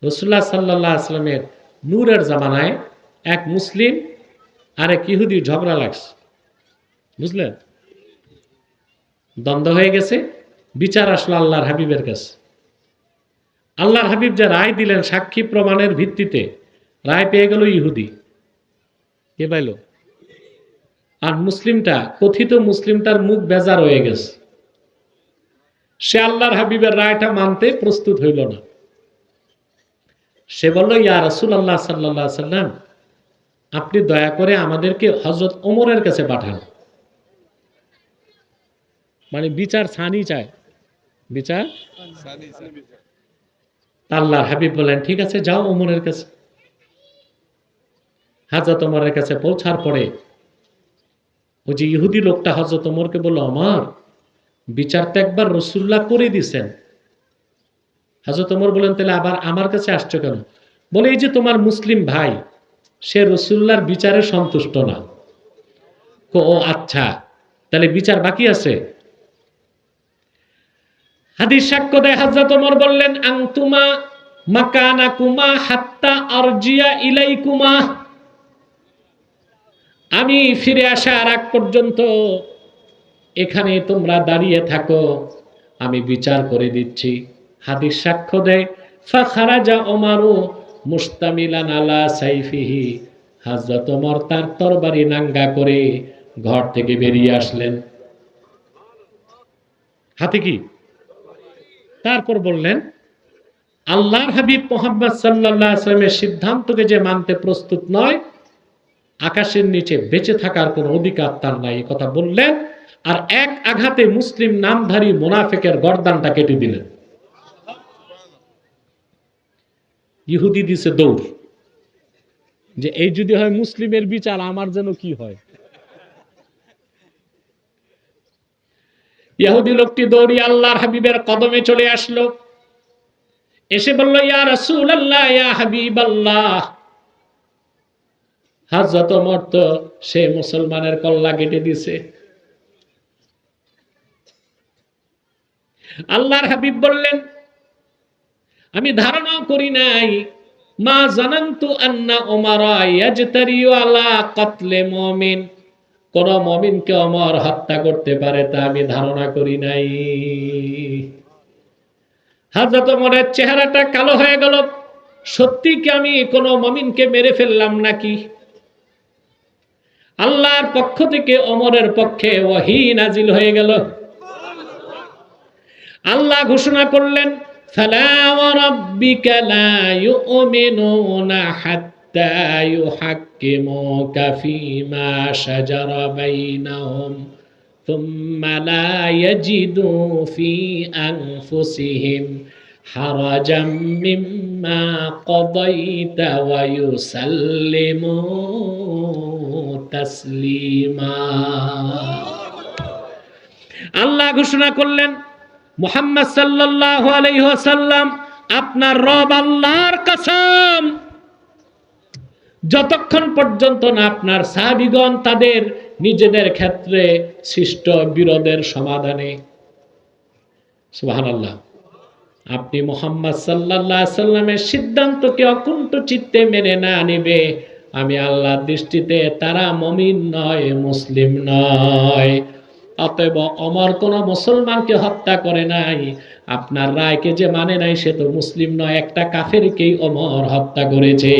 রাসূলুল্লাহ সাল্লাল্লাহু আলাইহি ওয়াসাল্লামের নূরের জামানায় এক মুসলিম আর এক ইহুদি ঝগড়া লাগছে, বুঝলেন? দ্বন্দ্ব হয়ে গেছে, বিচার আসলো আল্লাহর হাবিবের কাছে। আল্লাহর হাবিব যে রায় দিলেন সাক্ষী প্রমাণের ভিত্তিতে, রায় পেয়ে গেল ইহুদি। কে পাইল? আর মুসলিমটা, কথিত মুসলিমটার মুখ বেজার হয়ে গেছে, সে আল্লাহর হাবিবের রায়টা মানতে প্রস্তুত হইল না। সে বলল, ইয়া রাসূলুল্লাহ সাল্লাল্লাহু আলাইহি সাল্লাম, আপনি দয়া করে আমাদেরকে হযরত ওমরের কাছে পাঠান। মানে বিচার ছানি চায়, বিচার। আল্লাহর হাবিব বলেন, ঠিক আছে, যাও ওমরের কাছে। হযরত ওমরের কাছে পৌঁছার পরে ওই যে ইহুদি লোকটা হযরত ওমরকে বলল, ওমর, বিচার তো একবার রাসূলুল্লাহ করে দিয়েছেন। হযরত ওমর বলেন, তাহলে আবার আমার কাছে আসছো কেন? বলে, এই যে তোমার মুসলিম ভাই, সে রাসূলুল্লাহর বিচারে সন্তুষ্ট না। ও আচ্ছা, তাহলে বিচার বাকি আছে। হাদিস সাক্ষ্য দেয়, হযরত ওমর বললেন, আনতুমা মাকানাকুমা হাত্তা আরজিয়া ইলাইকুমা, আমি ফিরে আসার আগ পর্যন্ত এখানে তোমরা দাঁড়িয়ে থাকো, আমি বিচার করে দিচ্ছি। হাদিস সাক্ষ্য দেয়, ফাখারাজা ওমরু মুস্তামিলান আলা সাইফিহি, হযরত ওমর তার তরবারি নাঙ্গা করে ঘর থেকে বেরিয়ে আসলেন। হাতে কি? তারপর বললেন, আল্লাহর হাবিব মুহাম্মদ সাল্লাল্লাহু আলাইহি ওয়াসাল্লামের সিদ্ধান্তকে যে মানতে প্রস্তুত নয়, আকাশের নিচে বেঁচে থাকার কোনো অধিকার তার নাই, এই কথা বললেন। আর এক আঘাতে মুসলিম নামধারী মুনাফিকের গর্দানটা কেটে দিলেন। ইহুদি দিছে দৌড়, যে এই যদি হয় মুসলিমের বিচার, আমার যেন কি হয়। ইহুদি লোকটি দৌড়িয়ে আল্লাহর হাবিবের কদমে চলে আসলো, এসে বলল, ইয়া রাসূলুল্লাহ, ইয়া হাবিবাল্লাহ, হযরত ওমর তো সে মুসলমানের কল্লা কেটে দিছে। আল্লাহর হাবিব বললেন, আমি ধারণা করি নাই, মা জানান্তু আন্না ওমরা ইয়াজতারিউ আলা কতলে মুমিন, কোন মুমিনকে ওমর হত্যা করতে পারে তা আমি ধারণা করি নাই। হযরত ওমরের চেহারাটা কালো হয়ে গেল, সত্যি কি আমি কোন মুমিনকে মেরে ফেললাম নাকি? আল্লাহর পক্ষ থেকে ওমরের পক্ষে ওহী নাজিল হয়ে গেল। আল্লাহ ঘোষণা করলেন, ফালা ওয়া রাব্বিকা লা ইউমিনুনা হাত্তা ইউহাক্কিমুকা ফীমা শাজারা বাইনাহুম থুম্মা লা ইয়াজিদু ফী আনফুসিহিম হারাজাম মিম্মা কাদাইতা ওয়া ইউসাল্লিমু তাসলিমা। আল্লাহ ঘোষণা করলেন, মুহাম্মদ সাল্লাল্লাহু আলাইহি ওয়াসাল্লাম, আপনার রব আল্লাহর কসম, যতক্ষণ পর্যন্ত না আপনার সাহাবীগণ তাদের নিজেদের ক্ষেত্রে সৃষ্ট বিরোধের সমাধানে, সুবহানাল্লাহ, আপনি মুহাম্মদ সাল্লাল্লাহু আলাইহি ওয়াসাল্লামের সিদ্ধান্তকে অকুণ্ঠ চিত্তে মেনে না নিবে, আমি আল্লাহর দৃষ্টিতে তারা মুমিন নয়, মুসলিম নয়। অতএব ওমর কোন মুসলমানকে হত্যা করে নাই, আপনার রায়কে যে মানে নাই সে তো মুসলিম নয়, একটা কাফেরকেই ওমর হত্যা করেছে।